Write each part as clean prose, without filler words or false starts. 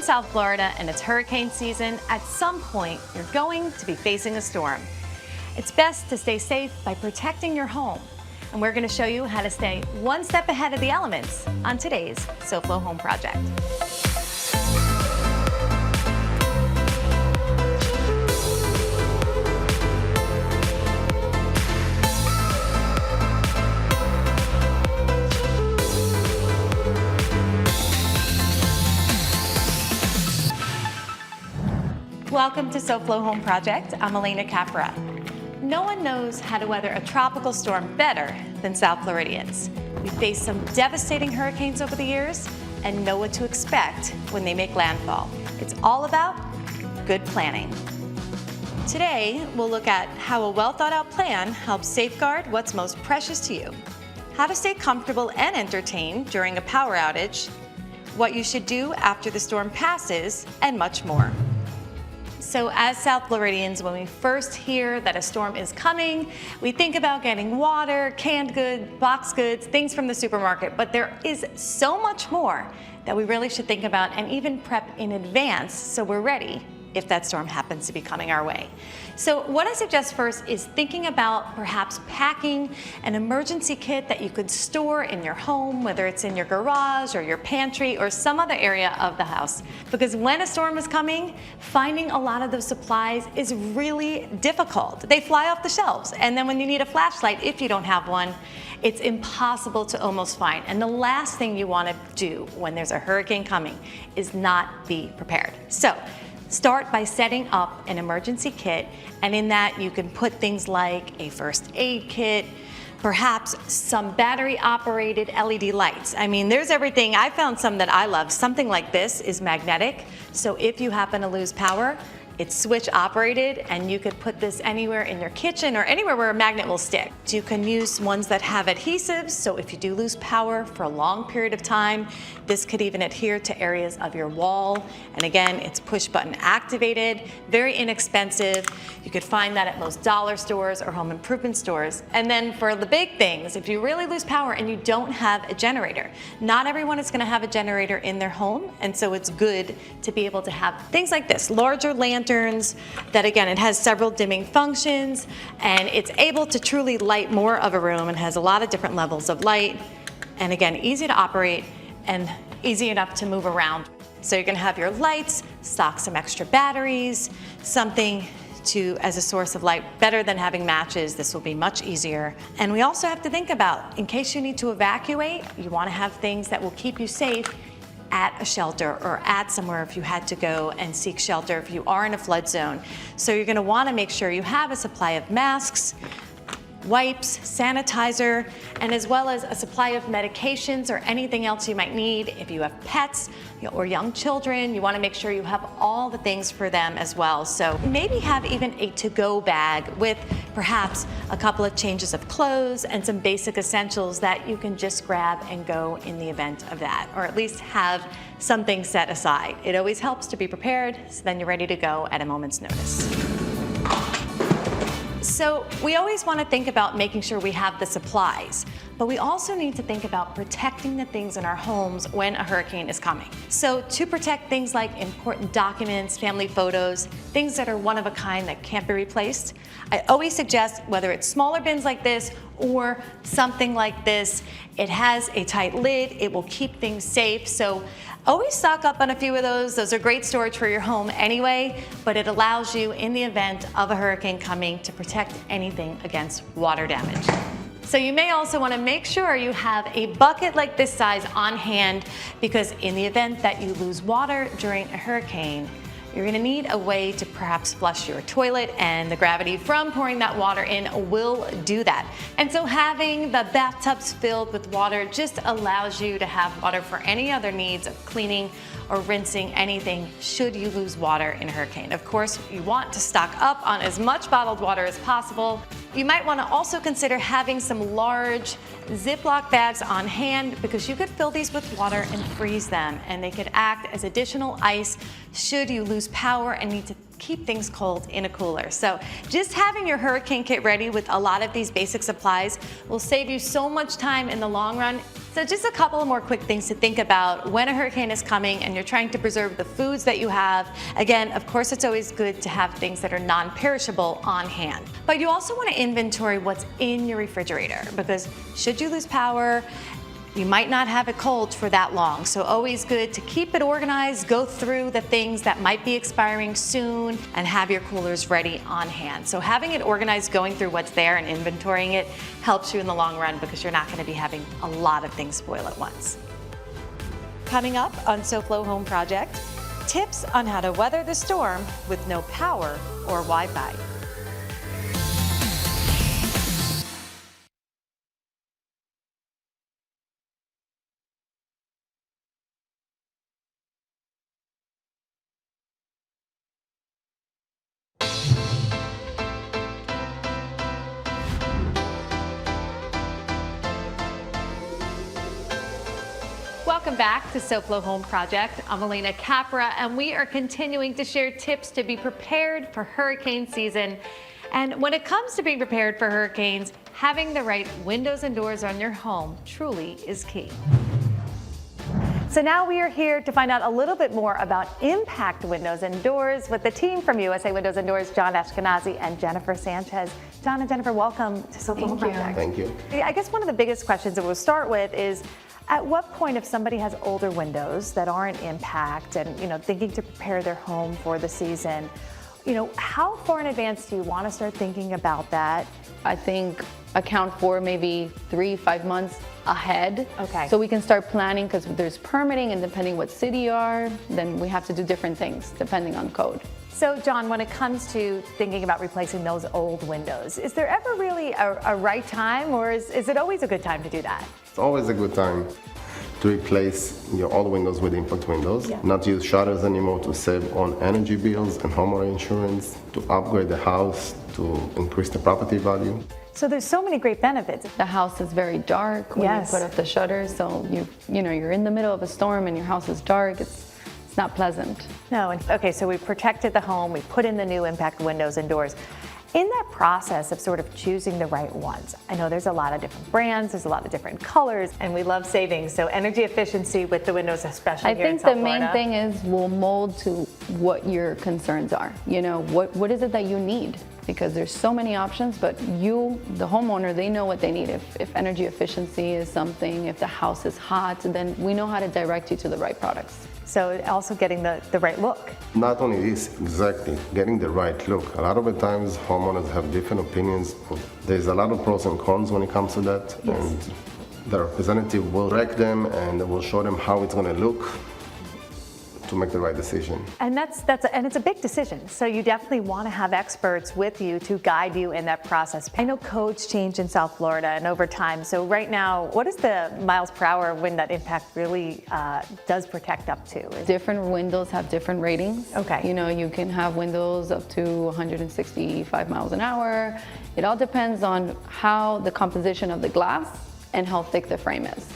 South Florida and it's hurricane season, at some point you're going to be facing a storm. It's best to stay safe by protecting your home. And we're going to show you how to stay one step ahead of the elements on today's SoFlo Home Project. Welcome to SoFlo Home Project. I'm Alena Capra. No one knows how to weather a tropical storm better than South Floridians. We've faced some devastating hurricanes over the years and know what to expect when they make landfall. It's all about good planning. Today, we'll look at how a well-thought-out plan helps safeguard what's most precious to you, how to stay comfortable and entertained during a power outage, what you should do after the storm passes, and much more. So as South Floridians, when we first hear that a storm is coming, we think about getting water, canned goods, boxed goods, things from the supermarket, but there is so much more that we really should think about and even prep in advance so we're ready if that storm happens to be coming our way. So what I suggest first is thinking about perhaps packing an emergency kit that you could store in your home, whether it's in your garage or your pantry or some other area of the house. Because when a storm is coming, finding a lot of those supplies is really difficult. They fly off the shelves, and then when you need a flashlight, if you don't have one, it's impossible to almost find. And the last thing you want to do when there's a hurricane coming is not be prepared. So start by setting up an emergency kit, and in that you can put things like a first aid kit, perhaps some battery operated LED lights. I mean, there's everything. I found some that I love. Something like this is magnetic, so if you happen to lose power, it's switch operated, and you could put this anywhere in your kitchen or anywhere where a magnet will stick. You can use ones that have adhesives, so if you do lose power for a long period of time, this could even adhere to areas of your wall. And again, it's push button activated, very inexpensive. You could find that at most dollar stores or home improvement stores. And then for the big things, if you really lose power and you don't have a generator, not everyone is gonna have a generator in their home, and so it's good to be able to have things like this, larger lanterns that, again, it has several dimming functions, and it's able to truly light more of a room and has a lot of different levels of light. And again, easy to operate and easy enough to move around. So you can have your lights, stock some extra batteries, something as a source of light. Better than having matches, this will be much easier. And we also have to think about, in case you need to evacuate, you want to have things that will keep you safe at a shelter or at somewhere if you had to go and seek shelter if you are in a flood zone. So you're going to want to make sure you have a supply of masks, wipes, sanitizer, and as well as a supply of medications or anything else you might need. If you have pets or young children, you want to make sure you have all the things for them as well. So maybe have even a to-go bag with perhaps a couple of changes of clothes and some basic essentials that you can just grab and go in the event of that, or at least have something set aside. It always helps to be prepared, so then you're ready to go at a moment's notice. So we always want to think about making sure we have the supplies, but we also need to think about protecting the things in our homes when a hurricane is coming. So to protect things like important documents, family photos, things that are one of a kind that can't be replaced, I always suggest, whether it's smaller bins like this or something like this, it has a tight lid, it will keep things safe. So always stock up on a few of those. Those are great storage for your home anyway, but it allows you, in the event of a hurricane coming, to protect anything against water damage. So you may also want to make sure you have a bucket like this size on hand, because in the event that you lose water during a hurricane, you're going to need a way to perhaps flush your toilet, and the gravity from pouring that water in will do that. And so having the bathtubs filled with water just allows you to have water for any other needs of cleaning or rinsing anything should you lose water in a hurricane. Of course, you want to stock up on as much bottled water as possible. You might want to also consider having some large Ziploc bags on hand, because you could fill these with water and freeze them, and they could act as additional ice should you lose power and need to keep things cold in a cooler. So just having your hurricane kit ready with a lot of these basic supplies will save you so much time in the long run. So just a couple of more quick things to think about when a hurricane is coming and you're trying to preserve the foods that you have. Again, of course, it's always good to have things that are non-perishable on hand. But you also want to inventory what's in your refrigerator, because should you lose power, you might not have it cold for that long. So always good to keep it organized, go through the things that might be expiring soon, and have your coolers ready on hand. So having it organized, going through what's there and inventorying it helps you in the long run, because you're not going to be having a lot of things spoil at once. Coming up on SoFlo Home Project, tips on how to weather the storm with no power or Wi-Fi. Welcome back to SoFlo Home Project. I'm Alena Capra, and we are continuing to share tips to be prepared for hurricane season. And when it comes to being prepared for hurricanes, having the right windows and doors on your home truly is key. So now we are here to find out a little bit more about impact windows and doors with the team from USA Windows and Doors, John Ashkenazi and Jennifer Sanchez. John and Jennifer, welcome to SoFlo Home Project. Thank you. I guess one of the biggest questions that we'll start with is, at what point, if somebody has older windows that aren't impact and thinking to prepare their home for the season, how far in advance do you want to start thinking about that? I think account for maybe 3-5 months ahead. Okay. So we can start planning, because there's permitting, and depending what city you are, then we have to do different things depending on code. So John, when it comes to thinking about replacing those old windows, is there ever really a right time, or is it always a good time to do that? It's always a good time to replace your old windows with impact windows, not to use shutters anymore, to save on energy bills and homeowner insurance, to upgrade the house, to increase the property value. So there's so many great benefits. The house is very dark when you put up the shutters, so you're in the middle of a storm and your house is dark. It's not pleasant. No, okay, so we protected the home, we put in the new impact windows and doors. In that process of sort of choosing the right ones, I know there's a lot of different brands, there's a lot of different colors, and we love savings. So energy efficiency with the windows, especially here in South Florida. I think the main thing is we'll mold to what your concerns are. What is it that you need? Because there's so many options, but you, the homeowner, they know what they need. If energy efficiency is something, if the house is hot, then we know how to direct you to the right products. So also getting the right look. Not only this, exactly, getting the right look. A lot of the times homeowners have different opinions. There's a lot of pros and cons when it comes to that. Yes. And the representative will direct them and will show them how it's going to look to make the right decision. And it's a big decision. So you definitely want to have experts with you to guide you in that process. I know codes change in South Florida and over time. So right now, what is the miles per hour when that impact really does protect up to? Different windows have different ratings. Okay. You can have windows up to 165 miles an hour. It all depends on how the composition of the glass and how thick the frame is.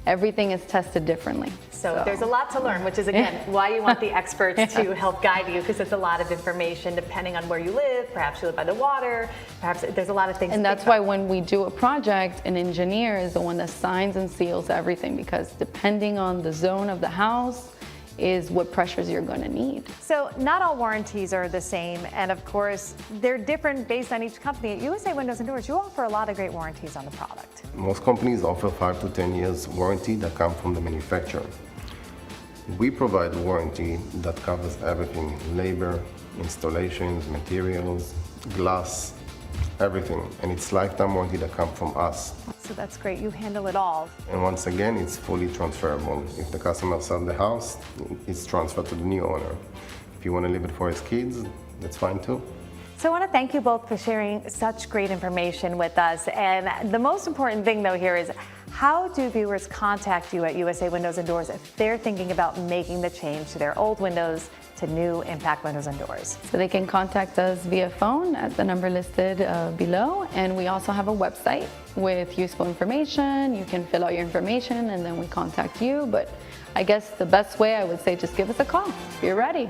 Everything is tested differently. So there's a lot to learn, which is, again, why you want the experts to help guide you, because it's a lot of information depending on where you live. Perhaps you live by the water. Perhaps there's a lot of things. And that's why when we do a project, an engineer is the one that signs and seals everything, because depending on the zone of the house is what pressures you're going to need. So not all warranties are the same, and of course they're different based on each company. At USA Windows and Doors, you offer a lot of great warranties on the product. Most companies offer 5 to 10 years warranty that come from the manufacturer. We provide a warranty that covers everything: labor, installations, materials, glass, everything, and it's lifetime warranty that comes from us. So that's great, you handle it all. And once again, it's fully transferable. If the customer sells the house, it's transferred to the new owner. If you want to leave it for his kids, that's fine too. So I want to thank you both for sharing such great information with us. And the most important thing though here is, how do viewers contact you at USA Windows and Doors if they're thinking about making the change to their old windows to new impact windows and doors? So they can contact us via phone at the number listed below, and we also have a website with useful information. You can fill out your information and then we contact you. But I guess the best way, I would say, just give us a call if you're ready.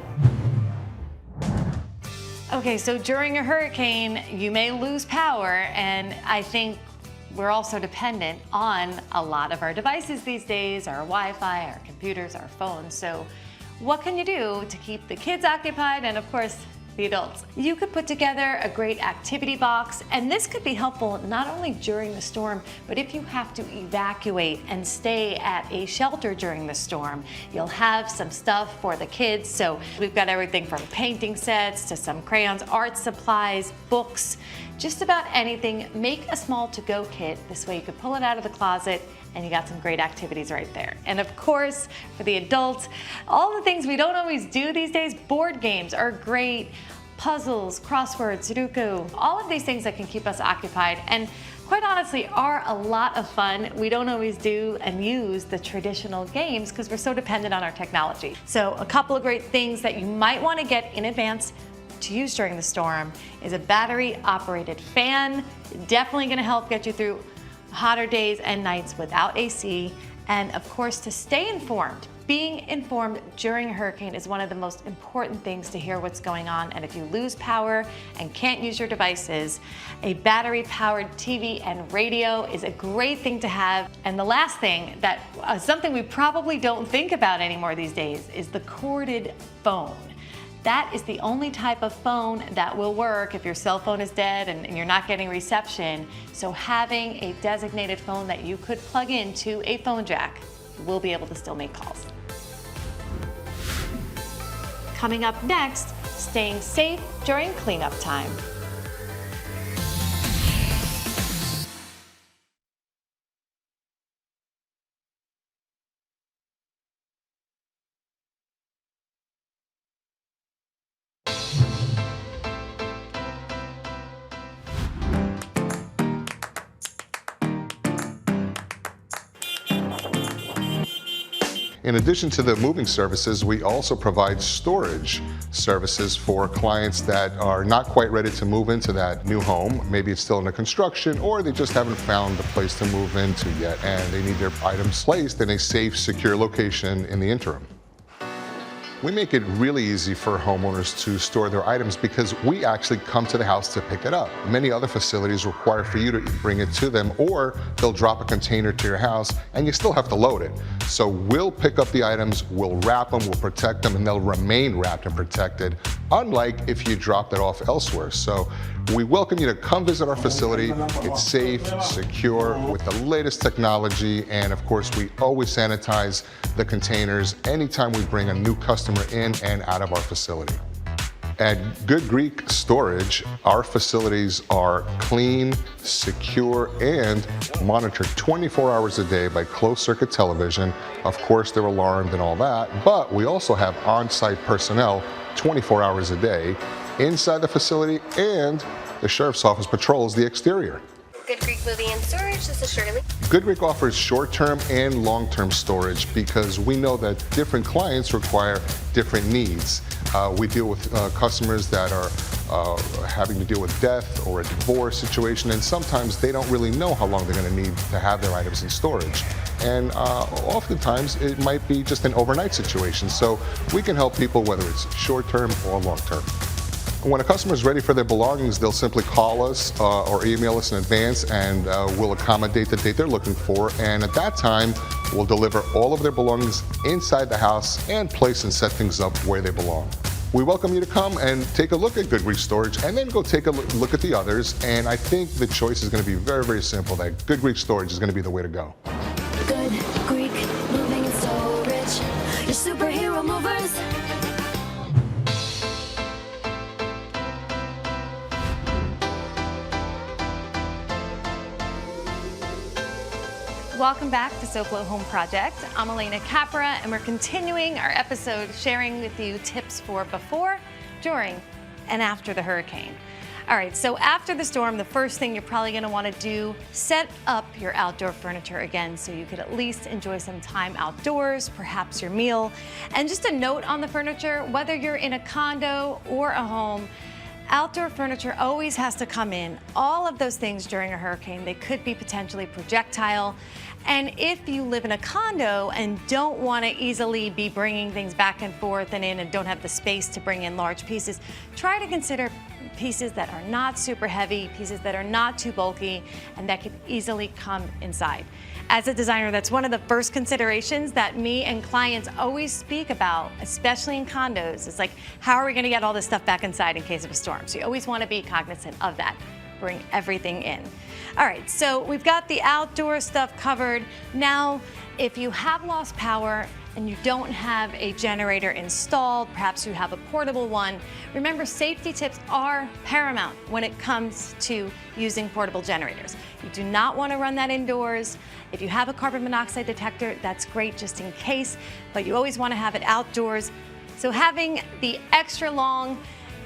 Okay, so during a hurricane, you may lose power, and I think we're also dependent on a lot of our devices these days, our Wi-Fi, our computers, our phones. So what can you do to keep the kids occupied and, of course, the adults? You could put together a great activity box, and this could be helpful not only during the storm, but if you have to evacuate and stay at a shelter during the storm, you'll have some stuff for the kids. So we've got everything from painting sets to some crayons, art supplies, books, just about anything. Make a small to-go kit. This way you could pull it out of the closet and you got some great activities right there. And of course, for the adults, all the things we don't always do these days, board games are great. Puzzles, crosswords, Sudoku, all of these things that can keep us occupied and quite honestly are a lot of fun. We don't always do and use the traditional games because we're so dependent on our technology. So a couple of great things that you might want to get in advance to use during the storm is a battery operated fan. Definitely going to help get you through hotter days and nights without AC, and of course to stay informed. Being informed during a hurricane is one of the most important things to hear what's going on, and if you lose power and can't use your devices, a battery-powered TV and radio is a great thing to have. And the last thing, that something we probably don't think about anymore these days, is the corded phone. That is the only type of phone that will work if your cell phone is dead and you're not getting reception. So having a designated phone that you could plug into a phone jack will be able to still make calls. Coming up next, staying safe during cleanup time. In addition to the moving services, we also provide storage services for clients that are not quite ready to move into that new home. Maybe it's still under construction, or they just haven't found a place to move into yet, and they need their items placed in a safe, secure location in the interim. We make it really easy for homeowners to store their items because we actually come to the house to pick it up. Many other facilities require for you to bring it to them, or they'll drop a container to your house and you still have to load it. So we'll pick up the items, we'll wrap them, we'll protect them, and they'll remain wrapped and protected, unlike if you dropped it off elsewhere. So we welcome you to come visit our facility. It's safe, secure, with the latest technology, and of course we always sanitize the containers anytime we bring a new customer in and out of our facility. At Good Greek Storage, our facilities are clean, secure, and monitored 24 hours a day by closed-circuit television. Of course, they're alarmed and all that, but we also have on-site personnel 24 hours a day inside the facility, and the Sheriff's Office patrols the exterior. Good Greek Moving and Storage, this is Shirley. Good Greek offers short-term and long-term storage because we know that different clients require different needs. We deal with customers that are having to deal with death or a divorce situation, and sometimes they don't really know how long they're going to need to have their items in storage. And oftentimes it might be just an overnight situation. So we can help people whether it's short-term or long-term. When a customer is ready for their belongings, they'll simply call us or email us in advance, and we'll accommodate the date they're looking for. And at that time, we'll deliver all of their belongings inside the house and place and set things up where they belong. We welcome you to come and take a look at Good Greek Storage, and then go take a look at the others. And I think the choice is going to be very, very simple, that Good Greek Storage is going to be the way to go. Good Greek Moving and Storage, your superhero movers. Welcome back to SoFlo Home Project. I'm Alena Capra, and we're continuing our episode sharing with you tips for before, during, and after the hurricane. All right, so after the storm, the first thing you're probably gonna wanna do, set up your outdoor furniture again so you could at least enjoy some time outdoors, perhaps your meal. And just a note on the furniture, whether you're in a condo or a home, Outdoor furniture always has to come in. All of those things during a hurricane, they could be potentially projectile. And if you live in a condo and don't want to easily be bringing things back and forth and in and don't have the space to bring in large pieces, try to consider pieces that are not super heavy, pieces that are not too bulky, and that could easily come inside. As a designer, that's one of the first considerations that me and clients always speak about, especially in condos. It's like, how are we going to get all this stuff back inside in case of a storm? So you always want to be cognizant of that. Bring everything in. All right, so we've got the outdoor stuff covered. Now, if you have lost power and you don't have a generator installed, perhaps you have a portable one, remember safety tips are paramount when it comes to using portable generators. You do not want to run that indoors. If you have a carbon monoxide detector, that's great just in case, but you always want to have it outdoors. So having the extra long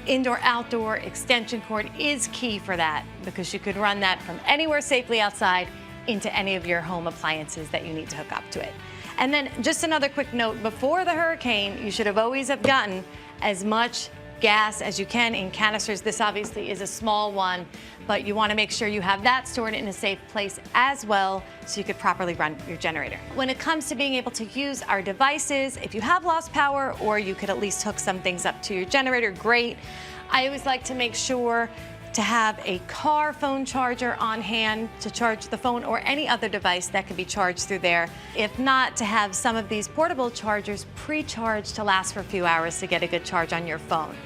indoor-outdoor extension cord is key for that, because you could run that from anywhere safely outside into any of your home appliances that you need to hook up to it. And then just another quick note, before the hurricane, you should have always have gotten as much gas as you can in canisters. This obviously is a small one, but you want to make sure you have that stored in a safe place as well so you could properly run your generator. When it comes to being able to use our devices, if you have lost power or you could at least hook some things up to your generator, great. I always like to make sure to have a car phone charger on hand to charge the phone or any other device that can be charged through there. If not, to have some of these portable chargers pre-charged to last for a few hours to get a good charge on your phone.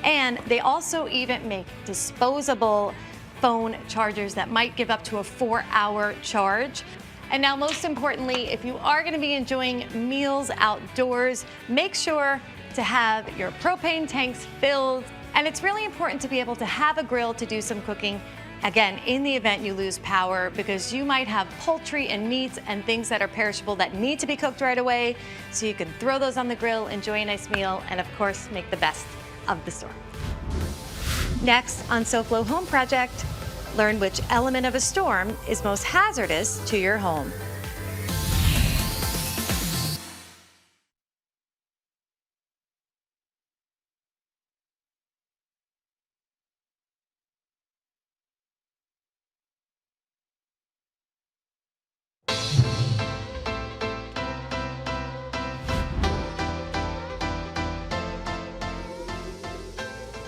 And they also even make disposable phone chargers that might give up to a 4-hour charge. And now, most importantly, if you are going to be enjoying meals outdoors, make sure to have your propane tanks filled. And it's really important to be able to have a grill to do some cooking, again, in the event you lose power, because you might have poultry and meats and things that are perishable that need to be cooked right away. So you can throw those on the grill, enjoy a nice meal, and of course, make the best of the storm. Next on SoFlo Home Project, learn which element of a storm is most hazardous to your home.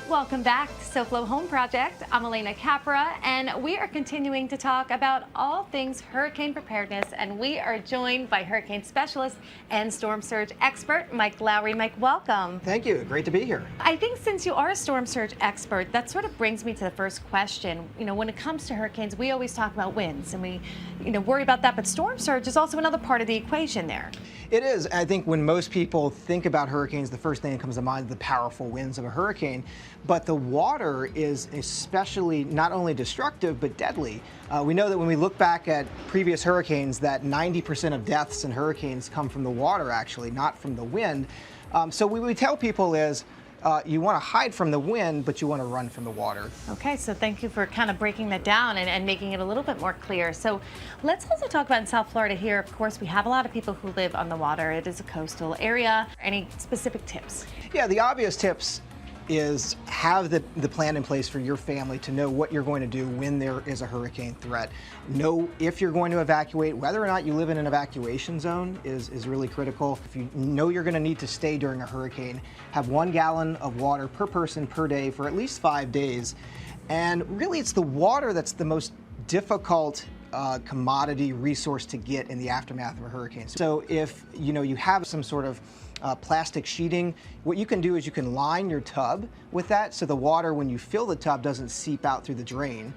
Welcome back to SoFlo Home Project. I'm Alena Capra, and we are continuing to talk about all things hurricane preparedness, and we are joined by hurricane specialist and storm surge expert, Mike Lowry. Mike, welcome. Thank you. Great to be here. I think since you are a storm surge expert, that sort of brings me to the first question. You know, when it comes to hurricanes, we always talk about winds, and we, worry about that, but storm surge is also another part of the equation there. It is. I think when most people think about hurricanes, the first thing that comes to mind is the powerful winds of a hurricane. But the water is especially not only destructive, but deadly. We know that when we look back at previous hurricanes, that 90% of deaths in hurricanes come from the water, actually, not from the wind. So what we tell people is, you want to hide from the wind, but you want to run from the water. Okay, so thank you for kind of breaking that down and making it a little bit more clear. So let's also talk about in South Florida here. Of course, we have a lot of people who live on the water. It is a coastal area. Any specific tips? Yeah, the obvious tips is have the plan in place for your family to know what you're going to do when there is a hurricane threat. Know if you're going to evacuate, whether or not you live in an evacuation zone is really critical. If you know you're going to need to stay during a hurricane, have 1 gallon of water per person per day for at least 5 days. And really, it's the water that's the most difficult commodity resource to get in the aftermath of a hurricane. So if you have some sort of plastic sheeting, what you can do is you can line your tub with that so the water, when you fill the tub, doesn't seep out through the drain.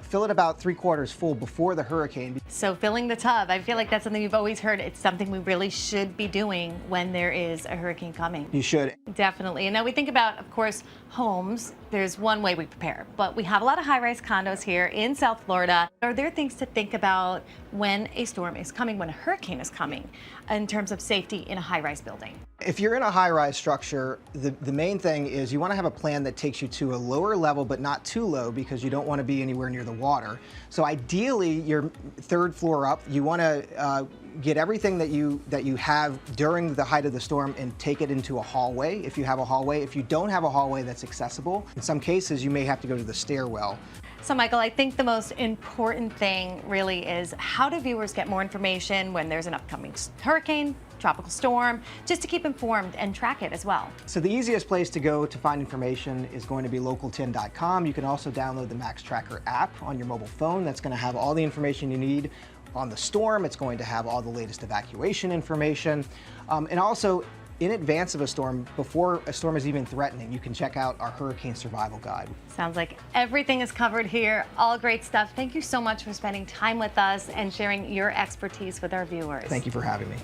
Fill it about 3/4 full before the hurricane. So filling the tub, I feel like that's something you've always heard. It's something we really should be doing when there is a hurricane coming. You should. Definitely. And now we think about, of course, homes. There's one way we prepare, but we have a lot of high-rise condos here in South Florida. Are there things to think about when a storm is coming, when a hurricane is coming, in terms of safety in a high-rise building? If you're in a high-rise structure, the main thing is you want to have a plan that takes you to a lower level, but not too low, because you don't want to be anywhere near the water. So ideally, your third floor up, you want to get everything that you have during the height of the storm and take it into a hallway, if you have a hallway. If you don't have a hallway that's accessible, in some cases you may have to go to the stairwell. So Michael, I think the most important thing really is, how do viewers get more information when there's an upcoming hurricane, tropical storm, just to keep informed and track it as well? So the easiest place to go to find information is going to be local10.com. You can also download the Max Tracker app on your mobile phone. That's going to have all the information you need on the storm. It's going to have all the latest evacuation information. And also, in advance of a storm, before a storm is even threatening, you can check out our Hurricane Survival Guide. Sounds like everything is covered here. All great stuff. Thank you so much for spending time with us and sharing your expertise with our viewers. Thank you for having me.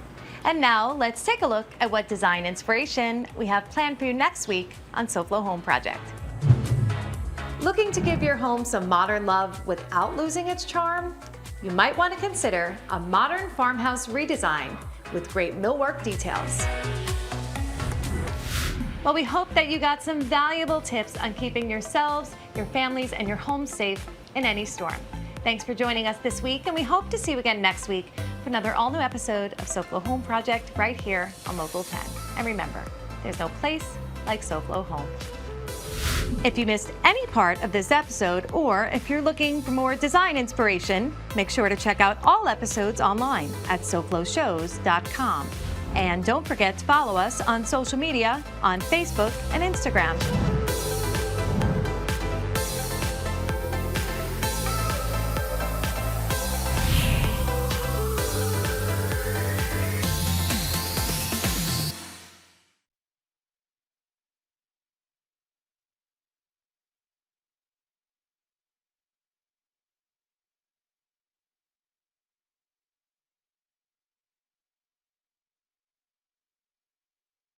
And now let's take a look at what design inspiration we have planned for you next week on SoFlo Home Project. Looking to give your home some modern love without losing its charm? You might want to consider a modern farmhouse redesign with great millwork details. Well, we hope that you got some valuable tips on keeping yourselves, your families, and your home safe in any storm. Thanks for joining us this week, and we hope to see you again next week for another all-new episode of SoFlo Home Project right here on Local 10. And remember, there's no place like SoFlo Home. If you missed any part of this episode, or if you're looking for more design inspiration, make sure to check out all episodes online at SoFloShows.com. And don't forget to follow us on social media on Facebook and Instagram.